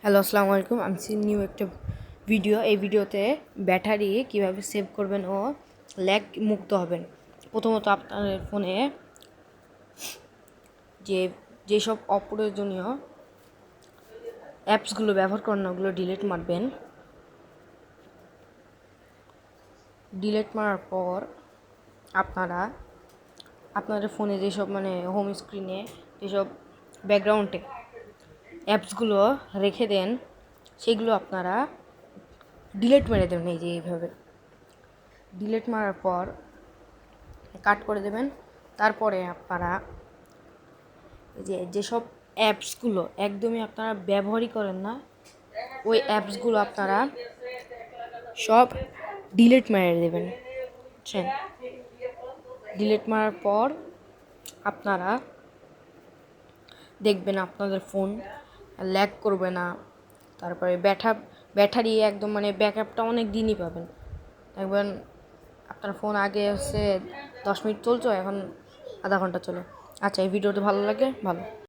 Hello, আসসালামু আলাইকুম। আমি নিউ একটা ভিডিও। এই ভিডিওতে ব্যাটারি কীভাবে সেভ করবেন ও ল্যাগ মুক্ত হবেন। প্রথমত আপনার ফোনে যেসব অপ্রয়োজনীয় অ্যাপসগুলো ব্যবহার করেন না ওগুলো ডিলিট মারবেন। ডিলিট মারার পর আপনারা আপনাদের ফোনে যেসব হোম স্ক্রিনে যেসব ব্যাকগ্রাউন্ডে অ্যাপসগুলো রেখে দেন সেগুলো আপনারা ডিলিট মেরে দেবেন। এই যে এইভাবে ডিলিট মারার পর কাট করে দেবেন। তারপরে আপনারা যেসব অ্যাপসগুলো একদমই আপনারা ব্যবহারই করেন না ওই অ্যাপসগুলো আপনারা সব ডিলিট মেরে দেবেন, বুঝছেন? ডিলিট মারার পর আপনারা দেখবেন আপনাদের ফোন ল্যাগ করবে না। তারপরে ব্যাটারি একদম ব্যাকআপটা অনেক দিনই পাবেন। দেখবেন আপনার ফোন আগে 10 মিনিট চলতো, এখন আধা ঘন্টা চলে। আচ্ছা, এই ভিডিওটা ভালো লাগে ভালো